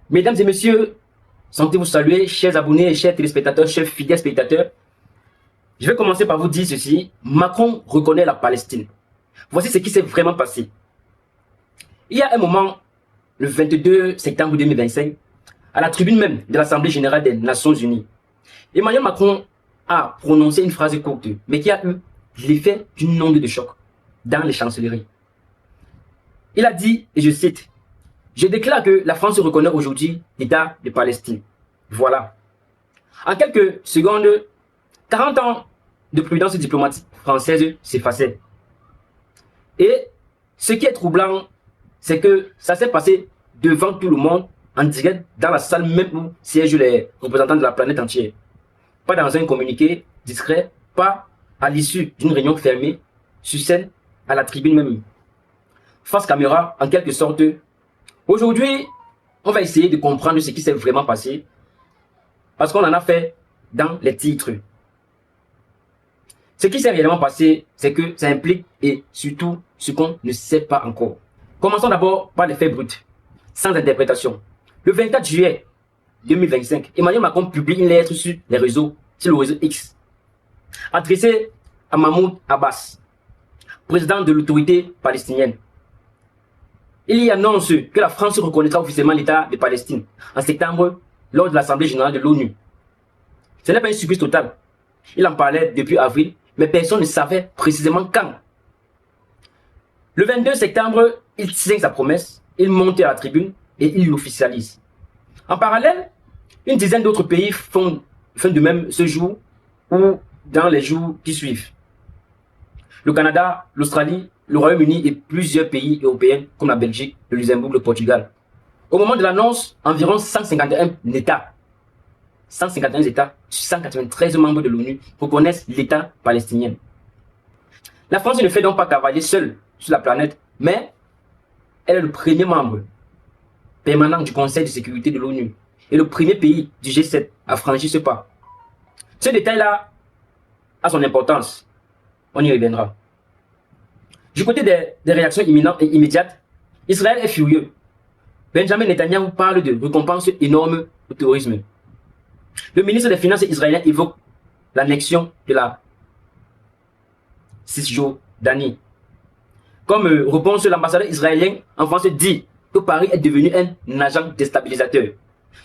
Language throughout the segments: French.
Mesdames et messieurs, sentez-vous saluer, chers abonnés, chers téléspectateurs, chers fidèles spectateurs. Je vais commencer par vous dire ceci. Macron reconnaît la Palestine. Voici ce qui s'est vraiment passé. Il y a un moment, le 22 septembre 2025, à la tribune même de l'Assemblée générale des Nations Unies, Emmanuel Macron a prononcé une phrase courte, mais qui a eu l'effet d'une onde de choc dans les chancelleries. Il a dit, et je cite, « Je déclare que la France reconnaît aujourd'hui l'État de Palestine. » Voilà. En quelques secondes, 40 ans de prudence diplomatique française s'effaçaient. Et ce qui est troublant, c'est que ça s'est passé devant tout le monde, en direct, dans la salle même où siègent les représentants de la planète entière. Pas dans un communiqué discret, pas à l'issue d'une réunion fermée, sur scène, à la tribune même. Face caméra, en quelque sorte. Aujourd'hui, on va essayer de comprendre ce qui s'est vraiment passé, parce qu'on en a fait dans les titres. Ce qui s'est réellement passé, c'est que ça implique, et surtout, ce qu'on ne sait pas encore. Commençons d'abord par les faits bruts, sans interprétation. Le 24 juillet 2025, Emmanuel Macron publie une lettre sur le réseau X, adressée à Mahmoud Abbas, président de l'autorité palestinienne. Il y annonce que la France reconnaîtra officiellement l'État de Palestine en septembre lors de l'Assemblée générale de l'ONU. Ce n'est pas une surprise totale. Il en parlait depuis avril, mais personne ne savait précisément quand. Le 22 septembre, il tient sa promesse, il monte à la tribune et il l'officialise. En parallèle, une dizaine d'autres pays font de même ce jour ou dans les jours qui suivent. Le Canada, l'Australie, le Royaume-Uni et plusieurs pays européens comme la Belgique, le Luxembourg, le Portugal. Au moment de l'annonce, environ 151 États sur 193 membres de l'ONU reconnaissent l'État palestinien. La France ne fait donc pas cavalier seule sur la planète, mais elle est le premier membre permanent du Conseil de sécurité de l'ONU et le premier pays du G7 à franchir ce pas. Ce détail-là a son importance. On y reviendra. Du côté des réactions imminentes et immédiates, Israël est furieux. Benjamin Netanyahu parle de récompenses énormes au terrorisme. Le ministre des Finances israélien évoque l'annexion de la Cisjordanie. Comme réponse, l'ambassadeur israélien en France dit que Paris est devenu un agent déstabilisateur.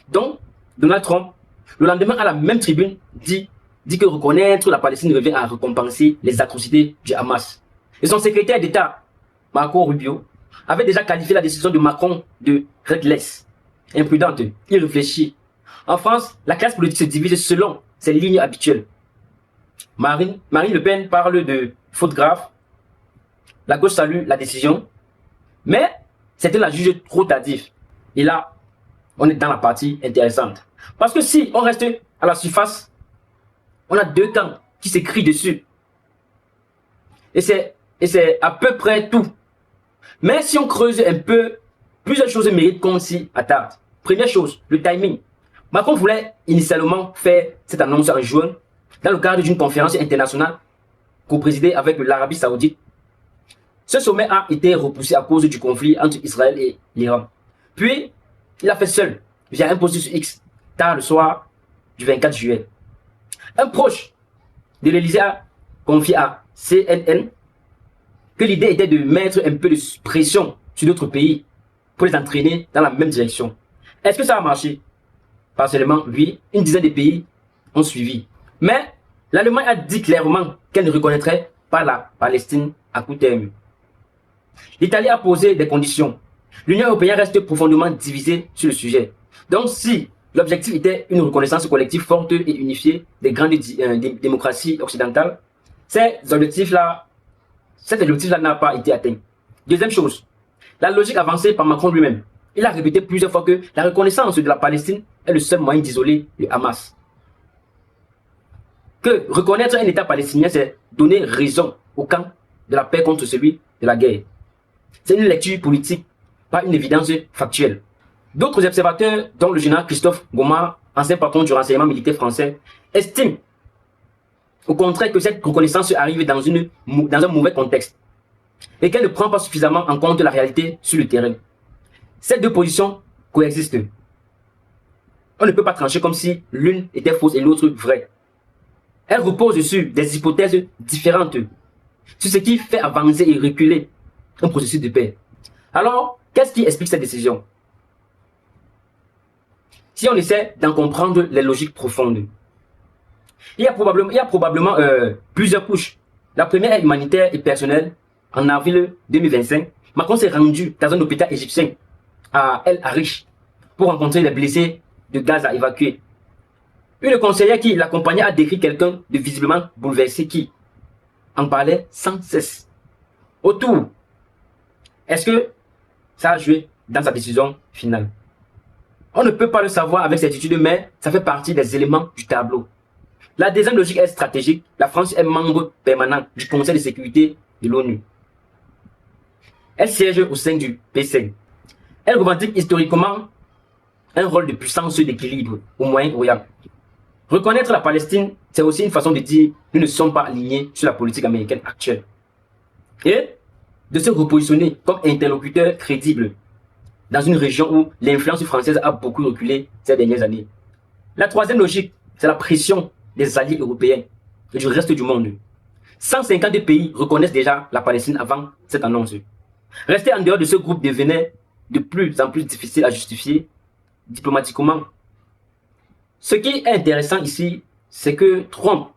Donc, Donald Trump, le lendemain à la même tribune, dit que reconnaître la Palestine revient à récompenser les atrocités du Hamas. Et son secrétaire d'État, Marco Rubio, avait déjà qualifié la décision de Macron de reckless, imprudente, irréfléchie. En France, la classe politique se divise selon ses lignes habituelles. Marine Le Pen parle de faute grave. La gauche salue la décision. Mais c'était la juge trop tardive. Et là, on est dans la partie intéressante. Parce que si on reste à la surface, on a deux camps qui s'écrient dessus. Et c'est à peu près tout. Mais si on creuse un peu, plusieurs choses méritent qu'on s'y attarde. Première chose, le timing. Macron voulait initialement faire cette annonce en juin dans le cadre d'une conférence internationale co-présidée avec l'Arabie Saoudite. Ce sommet a été repoussé à cause du conflit entre Israël et l'Iran. Puis, il a fait seul, via un post sur X, tard le soir du 24 juillet. Un proche de l'Élysée a confié à CNN que l'idée était de mettre un peu de pression sur d'autres pays pour les entraîner dans la même direction. Est-ce que ça a marché? Partiellement, oui, une dizaine de pays ont suivi. Mais l'Allemagne a dit clairement qu'elle ne reconnaîtrait pas la Palestine à court terme. L'Italie a posé des conditions. L'Union européenne reste profondément divisée sur le sujet. Donc si l'objectif était une reconnaissance collective forte et unifiée des grandes démocraties occidentales, cet objectif-là n'a pas été atteint. Deuxième chose, la logique avancée par Macron lui-même. Il a répété plusieurs fois que la reconnaissance de la Palestine est le seul moyen d'isoler le Hamas. Que reconnaître un État palestinien, c'est donner raison au camp de la paix contre celui de la guerre. C'est une lecture politique, pas une évidence factuelle. D'autres observateurs, dont le général Christophe Gomard, ancien patron du renseignement militaire français, estiment au contraire que cette reconnaissance arrive dans un mauvais contexte et qu'elle ne prend pas suffisamment en compte la réalité sur le terrain. Ces deux positions coexistent. On ne peut pas trancher comme si l'une était fausse et l'autre vraie. Elle repose sur des hypothèses différentes, sur ce qui fait avancer et reculer un processus de paix. Alors, qu'est-ce qui explique cette décision? Si on essaie d'en comprendre les logiques profondes, il y a probablement plusieurs couches. La première est humanitaire et personnelle. En avril 2025, Macron s'est rendu dans un hôpital égyptien à El Arish pour rencontrer les blessés de Gaza évacués. Une conseillère qui l'accompagnait a décrit quelqu'un de visiblement bouleversé qui en parlait sans cesse. Autour, est-ce que ça a joué dans sa décision finale? On ne peut pas le savoir avec certitude, mais ça fait partie des éléments du tableau. La deuxième logique est stratégique. La France est membre permanent du Conseil de sécurité de l'ONU. Elle siège au sein du P5. Elle revendique historiquement un rôle de puissance d'équilibre au Moyen-Orient. Reconnaître la Palestine, c'est aussi une façon de dire nous ne sommes pas alignés sur la politique américaine actuelle. Et de se repositionner comme interlocuteur crédible dans une région où l'influence française a beaucoup reculé ces dernières années. La troisième logique, c'est la pression des alliés européens et du reste du monde. 152 pays reconnaissent déjà la Palestine avant cette annonce. Rester en dehors de ce groupe devenait de plus en plus difficile à justifier diplomatiquement. Ce qui est intéressant ici, c'est que Trump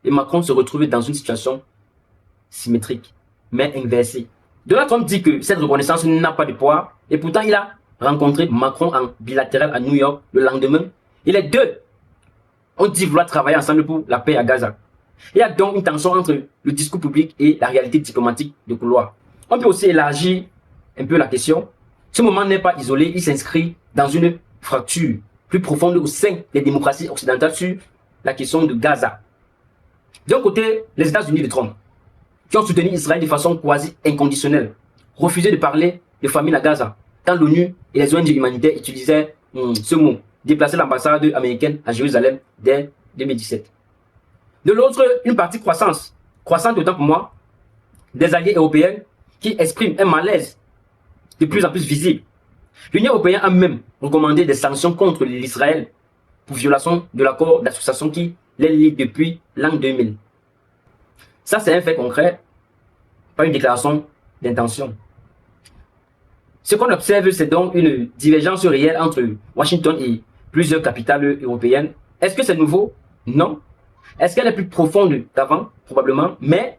et Macron se retrouvent dans une situation symétrique, mais inversée. Donald Trump dit que cette reconnaissance n'a pas de poids, et pourtant il a rencontré Macron en bilatéral à New York le lendemain, et les deux ont dit vouloir travailler ensemble pour la paix à Gaza. Il y a donc une tension entre le discours public et la réalité diplomatique de couloir. On peut aussi élargir un peu la question. Ce moment n'est pas isolé, il s'inscrit dans une fracture plus profonde au sein des démocraties occidentales sur la question de Gaza. D'un côté, les États-Unis de Trump, qui ont soutenu Israël de façon quasi inconditionnelle, refusaient de parler de famine à Gaza, quand l'ONU et les ONG humanitaires utilisaient ce mot, déplacer l'ambassade américaine à Jérusalem dès 2017. De l'autre, une partie croissante autant pour moi, des alliés européens qui expriment un malaise de plus en plus visible. L'Union européenne a même recommandé des sanctions contre l'Israël pour violation de l'accord d'association qui les lie depuis l'an 2000. Ça, c'est un fait concret, pas une déclaration d'intention. Ce qu'on observe, c'est donc une divergence réelle entre Washington et plusieurs capitales européennes. Est-ce que c'est nouveau? Non. Est-ce qu'elle est plus profonde qu'avant? Probablement. Mais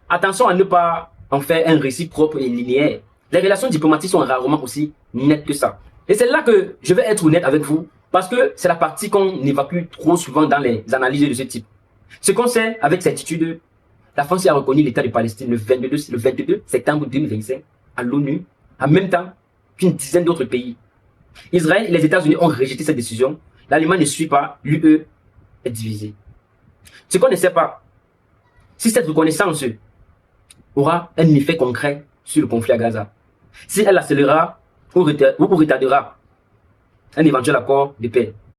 attention à ne pas en faire un récit propre et linéaire. Les relations diplomatiques sont rarement aussi nettes que ça. Et c'est là que je vais être honnête avec vous, parce que c'est la partie qu'on évacue trop souvent dans les analyses de ce type. Ce qu'on sait avec certitude, la France a reconnu l'État de Palestine le 22 septembre 2025 à l'ONU, en même temps qu'une dizaine d'autres pays. Israël et les États-Unis ont rejeté cette décision. L'Allemagne ne suit pas, l'UE est divisée. Ce qu'on ne sait pas, si cette reconnaissance aura un effet concret sur le conflit à Gaza, si elle accélérera ou retardera un éventuel accord de paix.